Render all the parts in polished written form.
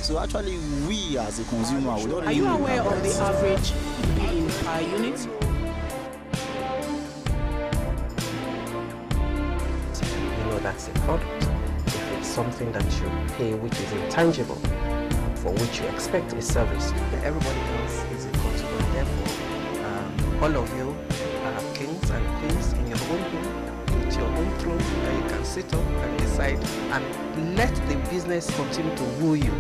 So actually, we as a consumer, we don't Are you aware of the average billing per unit? You know that's a product. If it's something that you pay which is intangible, for which you expect a service. Everybody else is a consumer. Therefore, all of you are kings and queens in your own home, with your own throne, and you can sit up and decide and let the business continue to woo you.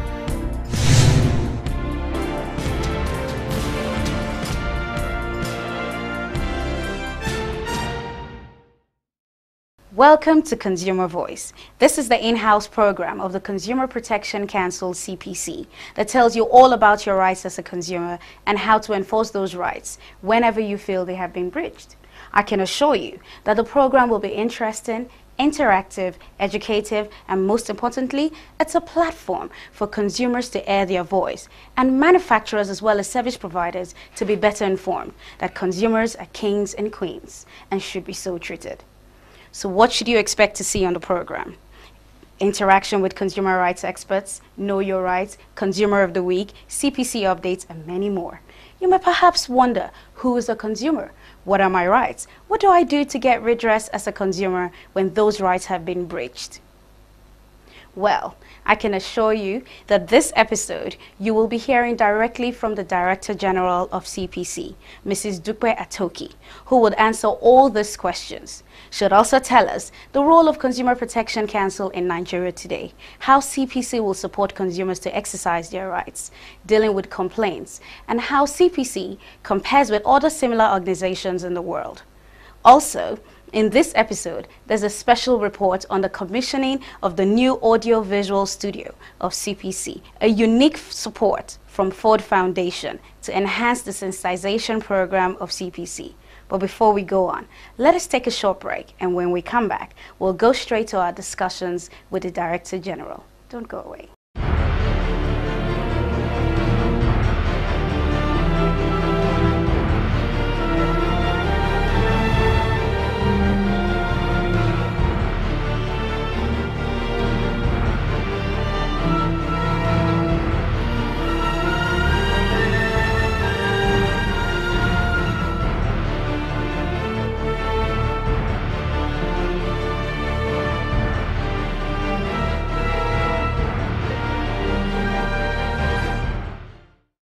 Welcome to Consumer Voice. This is the in-house program of the Consumer Protection Council (CPC) that tells you all about your rights as a consumer and how to enforce those rights whenever you feel they have been breached. I can assure you that the program will be interesting, interactive, educative, and most importantly, it's a platform for consumers to air their voice and manufacturers as well as service providers to be better informed that consumers are kings and queens and should be so treated. So what should you expect to see on the program? Interaction with consumer rights experts, Know Your Rights, Consumer of the Week, CPC updates, and many more. You may perhaps wonder, who is a consumer? What are my rights? What do I do to get redress as a consumer when those rights have been breached? Well, I can assure you that this episode you will be hearing directly from the Director General of CPC, Mrs. Dupe Atoki, who would answer all these questions. She'll also tell us the role of Consumer Protection Council in Nigeria today, how CPC will support consumers to exercise their rights, dealing with complaints, and how CPC compares with other similar organizations in the world. Also, in this episode, there's a special report on the commissioning of the new audio-visual studio of CPC, a unique support from Ford Foundation to enhance the sensitization program of CPC. But before we go on, let us take a short break, and when we come back, we'll go straight to our discussions with the Director General. Don't go away.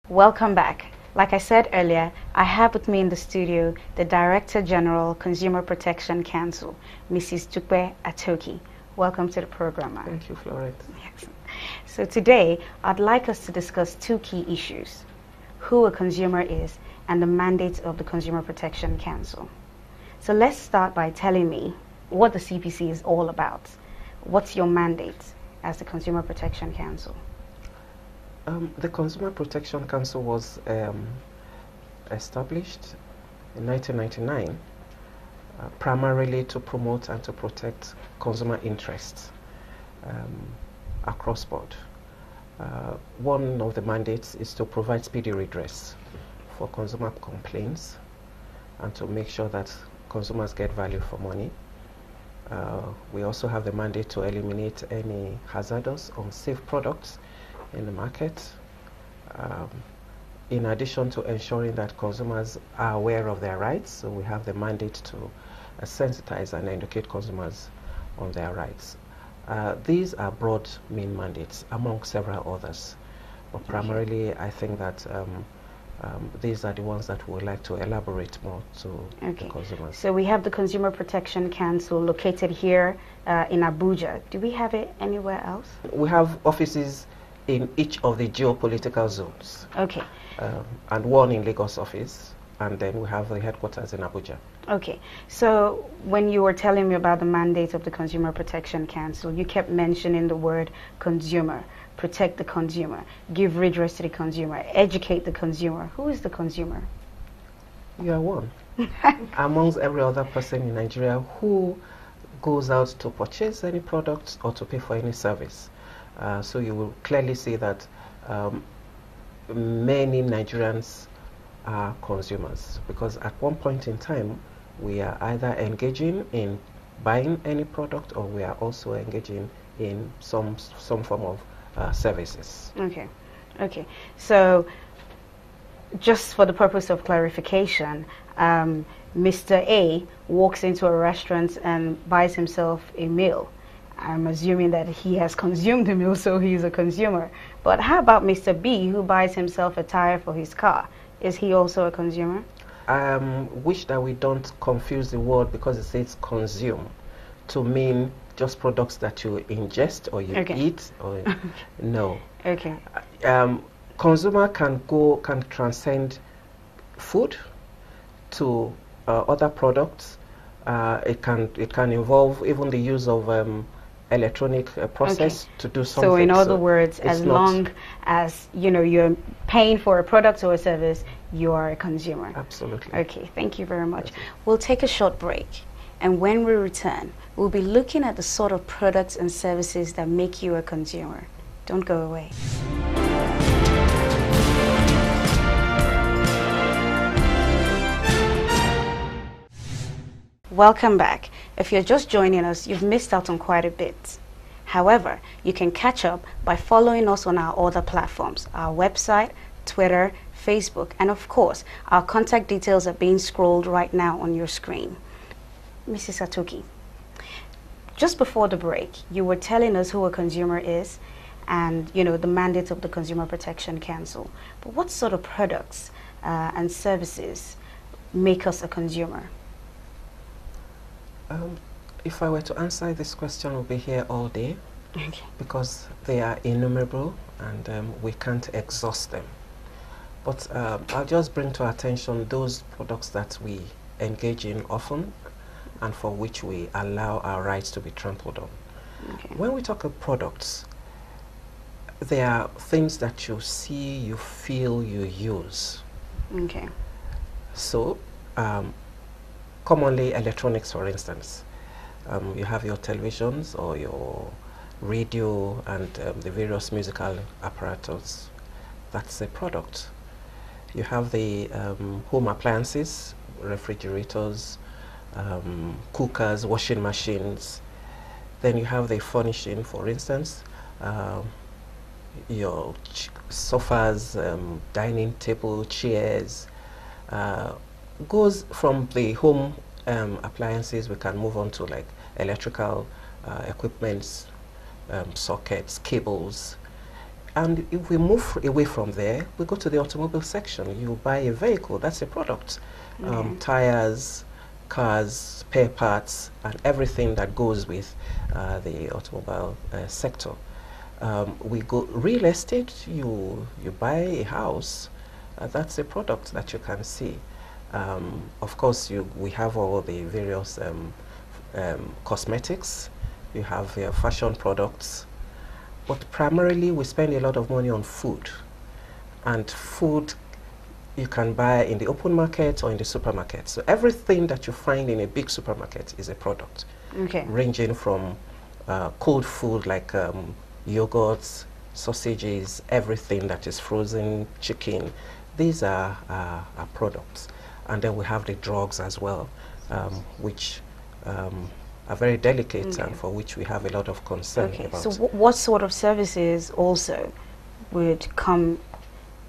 Welcome back. Like I said earlier, I have with me in the studio the Director General, Consumer Protection Council, Mrs. Dupe Atoki. Welcome to the program, ma'am. Thank you, Florence. Yes. So today, I'd like us to discuss two key issues: who a consumer is and the mandate of the Consumer Protection Council. So let's start by telling me what the CPC is all about. What's your mandate as the Consumer Protection Council? The Consumer Protection Council was established in 1999 primarily to promote and to protect consumer interests across board. One of the mandates is to provide speedy redress for consumer complaints and to make sure that consumers get value for money. We also have the mandate to eliminate any hazardous, unsafe products in the market, in addition to ensuring that consumers are aware of their rights. So we have the mandate to sensitize and educate consumers on their rights. These are broad main mandates among several others, but primarily I think that these are the ones that we would like to elaborate more to the consumers. So we have the Consumer Protection Council located here in Abuja. Do we have it anywhere else? We have offices in each of the geopolitical zones. Okay. And one in Lagos office, and then we have the headquarters in Abuja. Okay. So when you were telling me about the mandate of the Consumer Protection Council, you kept mentioning the word consumer, protect the consumer, give redress to the consumer, educate the consumer. Who is the consumer? You are one amongst every other person in Nigeria who goes out to purchase any product or to pay for any service. So you will clearly see that many Nigerians are consumers, because at one point in time we are either engaging in buying any product or we are also engaging in some form of services. Okay. Okay. So, just for the purpose of clarification, Mr. A walks into a restaurant and buys himself a meal. I'm assuming that he has consumed the meal, so he's a consumer. But how about Mr. B, who buys himself a tire for his car? Is he also a consumer? Wish that we don't confuse the word, because it says consume to mean just products that you ingest or you eat, or no. Okay. Consumer can transcend food to other products. It can involve even the use of electronic process to do something. So in other words, as long as you're paying for a product or a service, you are a consumer. Absolutely. Okay, thank you very much. We'll take a short break, and when we return, we'll be looking at the sort of products and services that make you a consumer. Don't go away. Welcome back. If you're just joining us, you've missed out on quite a bit. However, you can catch up by following us on our other platforms, our website, Twitter, Facebook, and of course, our contact details are being scrolled right now on your screen. Mrs. Atoki, just before the break, you were telling us who a consumer is and, the mandate of the Consumer Protection Council. But what sort of products and services make us a consumer? If I were to answer this question, we'll be here all day, Okay. because they are innumerable and we can't exhaust them. But I'll just bring to our attention those products that we engage in often and for which we allow our rights to be trampled on. Okay. When we talk of products, there are things that you see, you feel, you use. Okay. So, commonly electronics, for instance. You have your televisions or your radio and the various musical apparatus. That's a product. You have the home appliances, refrigerators, cookers, washing machines. Then you have the furnishing, for instance, your sofas, dining table, chairs. Goes from the home appliances, we can move on to like electrical equipments, sockets, cables. And if we move away from there, we go to the automobile section. You buy a vehicle, that's a product. Tires, cars, spare parts, and everything that goes with the automobile sector. We go real estate, you buy a house, that's a product that you can see. Of course, we have all the various cosmetics, you have fashion products, but primarily we spend a lot of money on food. And food you can buy in the open market or in the supermarket. So everything that you find in a big supermarket is a product, ranging from cold food like yogurts, sausages, everything that is frozen, chicken. These are products. And then we have the drugs as well, which are very delicate and for which we have a lot of concern about. So what sort of services also would come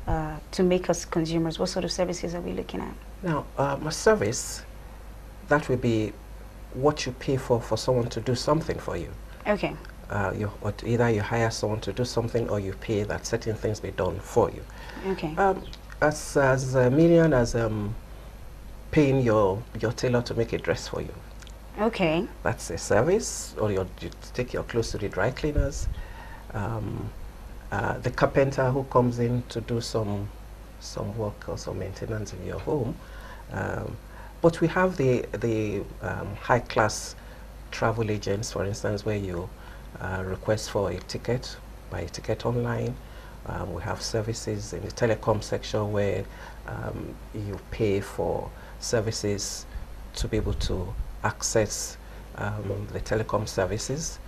to make us consumers? What sort of services are we looking at? Now, a service, that will be what you pay for someone to do something for you. Okay. Either you hire someone to do something or you pay that certain things be done for you. Okay. As million as paying your tailor to make a dress for you. Okay. That's a service. Or you take your clothes to the dry cleaners. The carpenter who comes in to do some work or some maintenance in your home. But we have the high-class travel agents, for instance, where you request for a ticket, buy a ticket online. We have services in the telecom section where you pay for services to be able to access the telecom services,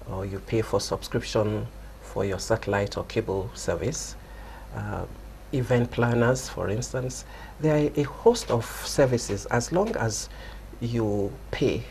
or you pay for subscription for your satellite or cable service. Event planners, for instance. There are a host of services. As long as you pay